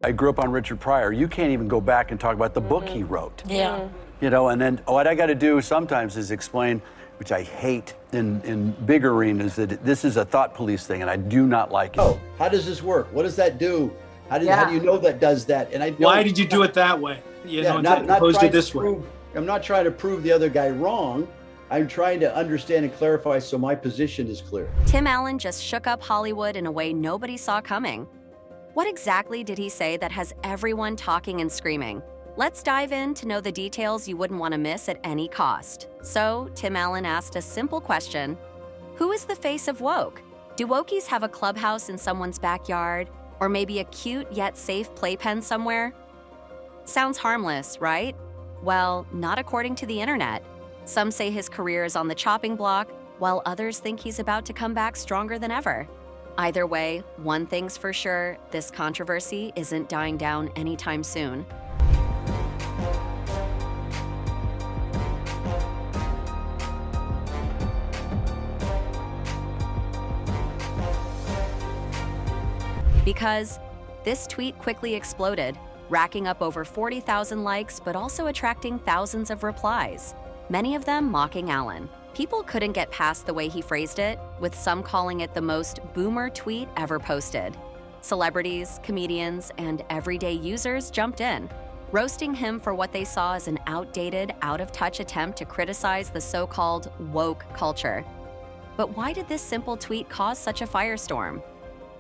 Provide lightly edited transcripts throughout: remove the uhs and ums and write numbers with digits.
I grew up on Richard Pryor. You can't even go back and talk about the book he wrote. Yeah. You know, and then what I got to do sometimes is explain, which I hate in big arenas, that this is a thought police thing, and I do not like it. Oh, how does this work? What does that do? How do you know that does that? And I don't, why did you do it that way? You know, not opposed to this way. I'm not trying to prove the other guy wrong. I'm trying to understand and clarify so my position is clear. Tim Allen just shook up Hollywood in a way nobody saw coming. What exactly did he say that has everyone talking and screaming? Let's dive in to know the details you wouldn't want to miss at any cost. So, Tim Allen asked a simple question. Who is the face of woke? Do wokies have a clubhouse in someone's backyard? Or maybe a cute yet safe playpen somewhere? Sounds harmless, right? Well, not according to the internet. Some say his career is on the chopping block, while others think he's about to come back stronger than ever. Either way, one thing's for sure, this controversy isn't dying down anytime soon. Because this tweet quickly exploded, racking up over 40,000 likes, but also attracting thousands of replies, many of them mocking Allen. People couldn't get past the way he phrased it, with some calling it the most boomer tweet ever posted. Celebrities, comedians, and everyday users jumped in, roasting him for what they saw as an outdated, out-of-touch attempt to criticize the so-called woke culture. But why did this simple tweet cause such a firestorm?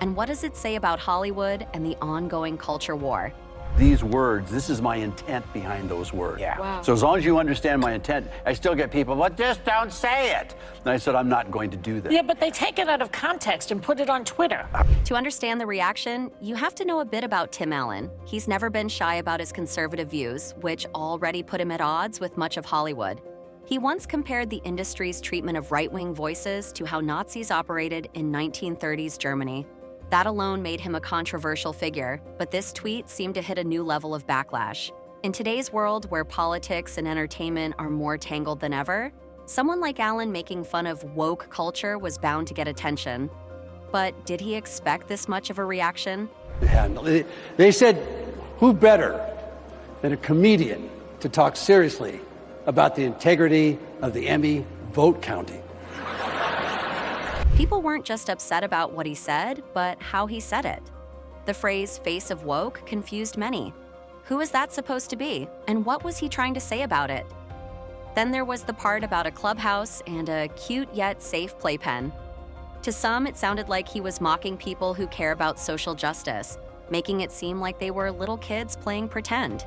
And what does it say about Hollywood and the ongoing culture war? These words, this is my intent behind those words. Yeah. Wow. So as long as you understand my intent, I still get people, well, just don't say it. And I said, I'm not going to do that. Yeah, but they take it out of context and put it on Twitter. To understand the reaction, you have to know a bit about Tim Allen. He's never been shy about his conservative views, which already put him at odds with much of Hollywood. He once compared the industry's treatment of right-wing voices to how Nazis operated in 1930s Germany. That alone made him a controversial figure, but this tweet seemed to hit a new level of backlash. In today's world, where politics and entertainment are more tangled than ever, someone like Allen making fun of woke culture was bound to get attention. But did he expect this much of a reaction? They said, who better than a comedian to talk seriously about the integrity of the Emmy vote counting? People weren't just upset about what he said, but how he said it. The phrase face of woke confused many. Who is that supposed to be? And what was he trying to say about it? Then there was the part about a clubhouse and a cute yet safe playpen. To some, it sounded like he was mocking people who care about social justice, making it seem like they were little kids playing pretend.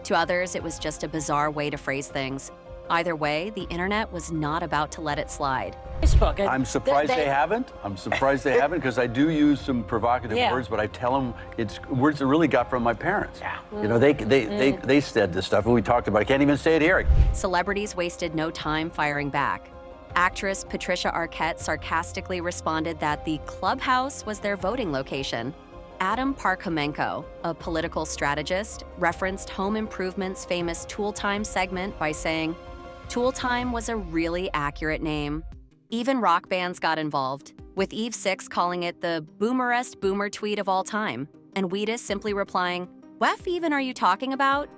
To others, it was just a bizarre way to phrase things. Either way, the internet was not about to let it slide. Facebook. I'm surprised they haven't. I'm surprised they haven't, because I do use some provocative words, but I tell them it's words that really got from my parents. Yeah. You know, they said this stuff, and we talked about it. I can't even say it here. Celebrities wasted no time firing back. Actress Patricia Arquette sarcastically responded that the clubhouse was their voting location. Adam Parkhomenko, a political strategist, referenced Home Improvement's famous Tool Time segment by saying, "Tool Time was a really accurate name." Even rock bands got involved, with Eve 6 calling it the boomerest boomer tweet of all time, and Wheatus simply replying, "Wef even are you talking about?"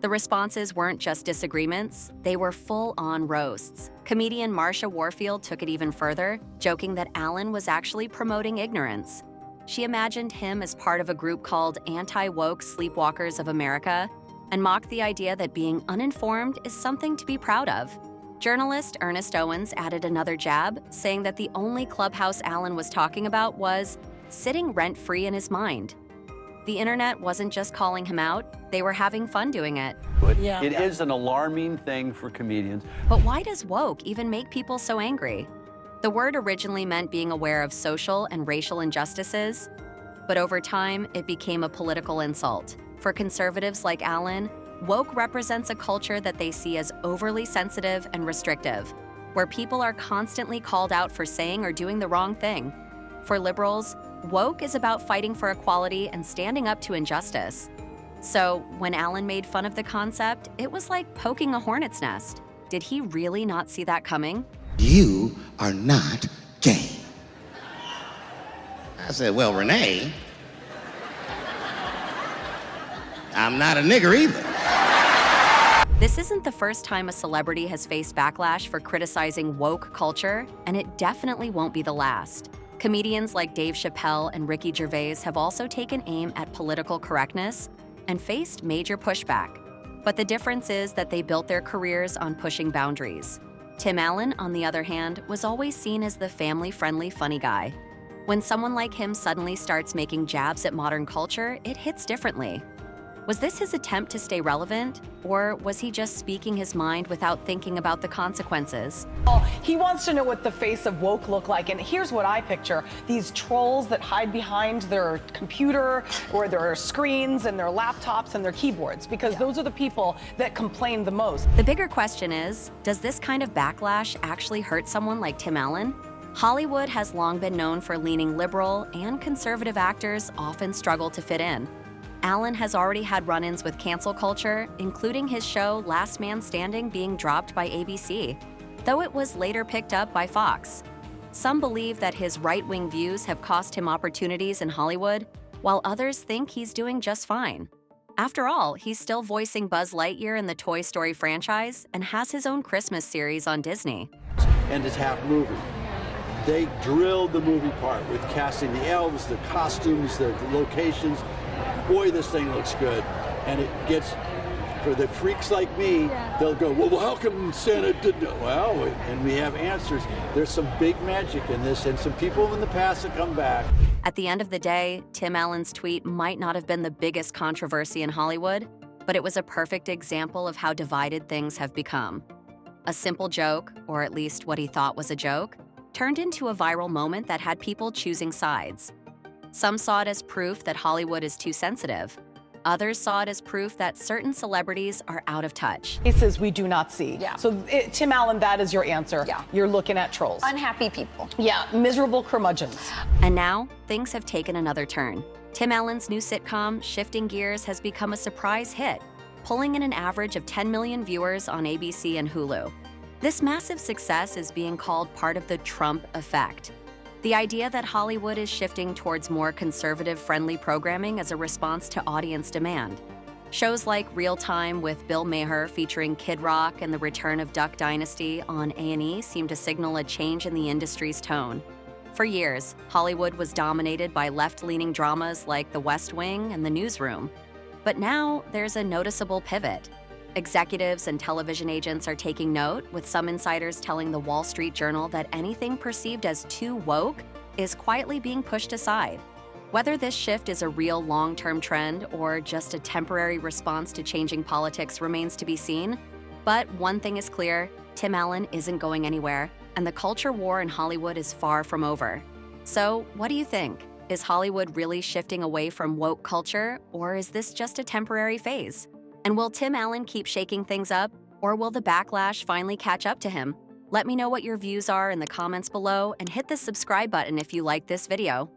The responses weren't just disagreements, they were full-on roasts. Comedian Marsha Warfield took it even further, joking that Allen was actually promoting ignorance. She imagined him as part of a group called Anti-Woke Sleepwalkers of America, and mocked the idea that being uninformed is something to be proud of. Journalist Ernest Owens added another jab, saying that the only clubhouse Allen was talking about was sitting rent-free in his mind. The internet wasn't just calling him out, they were having fun doing it. It is an alarming thing for comedians. But why does woke even make people so angry? The word originally meant being aware of social and racial injustices, but over time, it became a political insult. For conservatives like Allen, woke represents a culture that they see as overly sensitive and restrictive, where people are constantly called out for saying or doing the wrong thing. For liberals, woke is about fighting for equality and standing up to injustice. So when Allen made fun of the concept, it was like poking a hornet's nest. Did he really not see that coming? You are not gay. I said, well, Renee, I'm not a nigger either. This isn't the first time a celebrity has faced backlash for criticizing woke culture, and it definitely won't be the last. Comedians like Dave Chappelle and Ricky Gervais have also taken aim at political correctness and faced major pushback. But the difference is that they built their careers on pushing boundaries. Tim Allen, on the other hand, was always seen as the family-friendly funny guy. When someone like him suddenly starts making jabs at modern culture, it hits differently. Was this his attempt to stay relevant, or was he just speaking his mind without thinking about the consequences? He wants to know what the face of woke look like, and here's what I picture. These trolls that hide behind their computer or their screens and their laptops and their keyboards, because those are the people that complain the most. The bigger question is, does this kind of backlash actually hurt someone like Tim Allen? Hollywood has long been known for leaning liberal, and conservative actors often struggle to fit in. Allen has already had run-ins with cancel culture, including his show Last Man Standing being dropped by ABC, though it was later picked up by Fox. Some believe that his right-wing views have cost him opportunities in Hollywood, while others think he's doing just fine. After all, he's still voicing Buzz Lightyear in the Toy Story franchise and has his own Christmas series on Disney. And it's half movie. They drilled the movie part with casting the elves, the costumes, the locations. Boy, this thing looks good. And it gets, for the freaks like me, they'll go, well, how come Santa didn't? Well, and we have answers. There's some big magic in this, and some people in the past that come back. At the end of the day, Tim Allen's tweet might not have been the biggest controversy in Hollywood, but it was a perfect example of how divided things have become. A simple joke, or at least what he thought was a joke, turned into a viral moment that had people choosing sides. Some saw it as proof that Hollywood is too sensitive. Others saw it as proof that certain celebrities are out of touch. Cases we do not see. So Tim Allen, that is your answer. You're looking at trolls. Unhappy people. Miserable curmudgeons. And now, things have taken another turn. Tim Allen's new sitcom, Shifting Gears, has become a surprise hit, pulling in an average of 10 million viewers on ABC and Hulu. This massive success is being called part of the Trump effect. The idea that Hollywood is shifting towards more conservative-friendly programming as a response to audience demand. Shows like Real Time with Bill Maher featuring Kid Rock and the return of Duck Dynasty on A&E seem to signal a change in the industry's tone. For years, Hollywood was dominated by left-leaning dramas like The West Wing and The Newsroom. But now, there's a noticeable pivot. Executives and television agents are taking note, with some insiders telling the Wall Street Journal that anything perceived as too woke is quietly being pushed aside. Whether this shift is a real long-term trend or just a temporary response to changing politics remains to be seen. But one thing is clear, Tim Allen isn't going anywhere, and the culture war in Hollywood is far from over. So, what do you think? Is Hollywood really shifting away from woke culture, or is this just a temporary phase? And will Tim Allen keep shaking things up, or will the backlash finally catch up to him? Let me know what your views are in the comments below, and hit the subscribe button if you like this video.